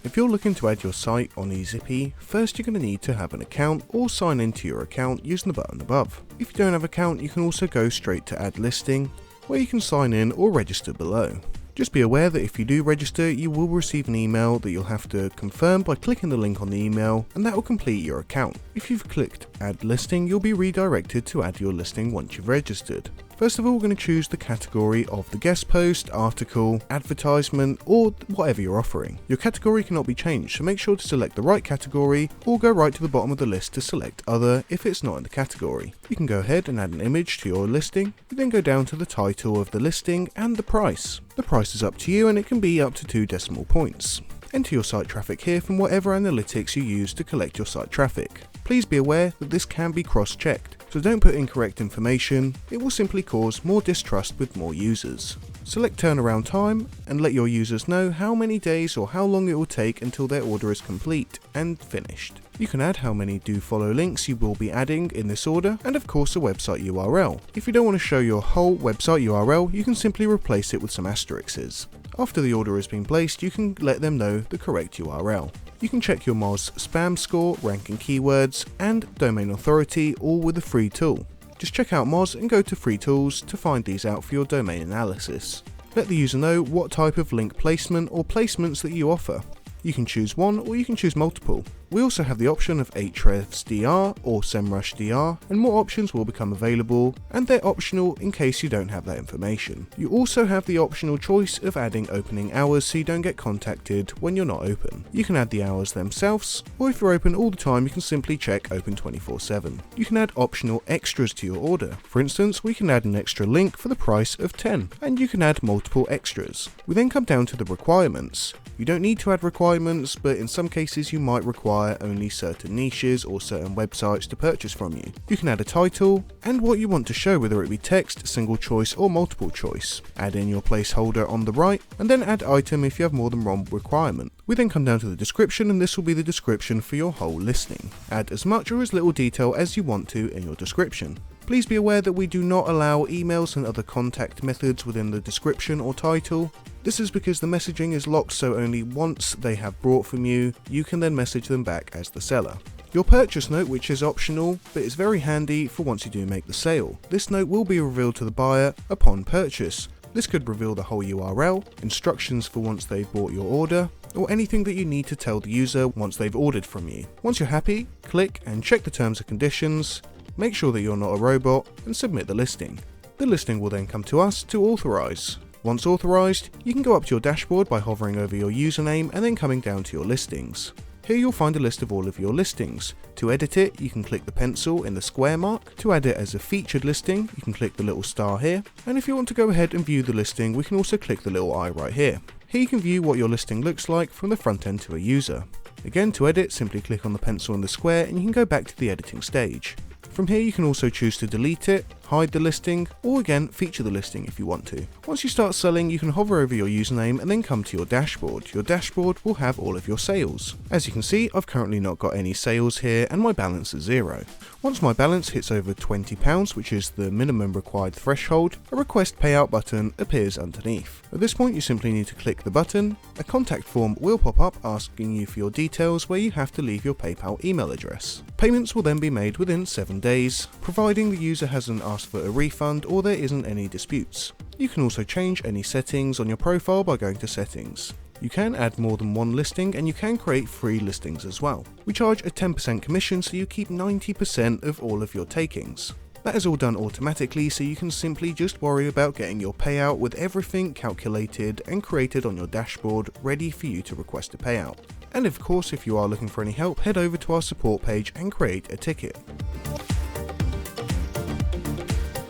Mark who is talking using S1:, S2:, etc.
S1: If you're looking to add your site on Ezippi, first you're going to need to have an account or sign into your account using the button above. If you don't have an account, you can also go straight to add listing, where you can sign in or register below. Just be aware that if you do register, you will receive an email that you'll have to confirm by clicking the link on the email, and that will complete your account. If you've clicked add listing, you'll be redirected to add your listing once you've registered. First of all, we're going to choose the category of the guest post, article, advertisement, or whatever you're offering. Your category cannot be changed, so make sure to select the right category or go right to the bottom of the list to select other if it's not in the category. You can go ahead and add an image to your listing. You then go down to the title of the listing and the price. The price is up to you and it can be up to 2 decimal points. Enter your site traffic here from whatever analytics you use to collect your site traffic. Please be aware that this can be cross-checked, so don't put incorrect information, it will simply cause more distrust with more users. Select turnaround time and let your users know how many days or how long it will take until their order is complete and finished. You can add how many do follow links you will be adding in this order, and of course a website URL. If you don't want to show your whole website URL, you can simply replace it with some asterisks. After the order has been placed, you can let them know the correct URL. You can check your Moz spam score, ranking keywords, and domain authority, all with a free tool. Just check out Moz and go to free tools to find these out for your domain analysis. Let the user know what type of link placement or placements that you offer. You can choose one or you can choose multiple. We also have the option of Ahrefs DR or SEMrush DR, and more options will become available, and they're optional in case you don't have that information. You also have the optional choice of adding opening hours so you don't get contacted when you're not open. You can add the hours themselves, or if you're open all the time you can simply check open 24/7. You can add optional extras to your order. For instance, we can add an extra link for the price of 10, and you can add multiple extras. We then come down to the requirements. You don't need to add requirements, but in some cases you might require only certain niches or certain websites to purchase from you. You can add a title and what you want to show, whether it be text, single choice or multiple choice. Add in your placeholder on the right and then add item if you have more than one requirement. We then come down to the description, and this will be the description for your whole listing. Add as much or as little detail as you want to in your description. Please be aware that we do not allow emails and other contact methods within the description or title. This is because the messaging is locked, so only once they have bought from you, you can then message them back as the seller. Your purchase note, which is optional, but is very handy for once you do make the sale. This note will be revealed to the buyer upon purchase. This could reveal the whole URL, instructions for once they've bought your order, or anything that you need to tell the user once they've ordered from you. Once you're happy, click and check the terms and conditions, make sure that you're not a robot, and submit the listing. The listing will then come to us to authorize. Once authorized, you can go up to your dashboard by hovering over your username and then coming down to your listings. Here you'll find a list of all of your listings. To edit it, you can click the pencil in the square mark. To add it as a featured listing, you can click the little star here. And if you want to go ahead and view the listing, we can also click the little eye right here. Here you can view what your listing looks like from the front end to a user. Again, to edit, simply click on the pencil in the square and you can go back to the editing stage. From here you can also choose to delete it, hide the listing, or again feature the listing if you want to. Once you start selling, you can hover over your username and then come to your dashboard. Your dashboard will have all of your sales. As you can see, I've currently not got any sales here and my balance is 0. Once my balance hits over £20, which is the minimum required threshold, a request payout button appears underneath. At this point you simply need to click the button. A contact form will pop up asking you for your details, where you have to leave your PayPal email address. Payments will then be made within 7 days, providing the user hasn't asked for a refund or there isn't any disputes. You can also change any settings on your profile by going to settings. You can add more than one listing and you can create free listings as well. We charge a 10% commission, so you keep 90% of all of your takings. That is all done automatically, so you can simply just worry about getting your payout with everything calculated and created on your dashboard, ready for you to request a payout. And of course, if you are looking for any help, head over to our support page and create a ticket.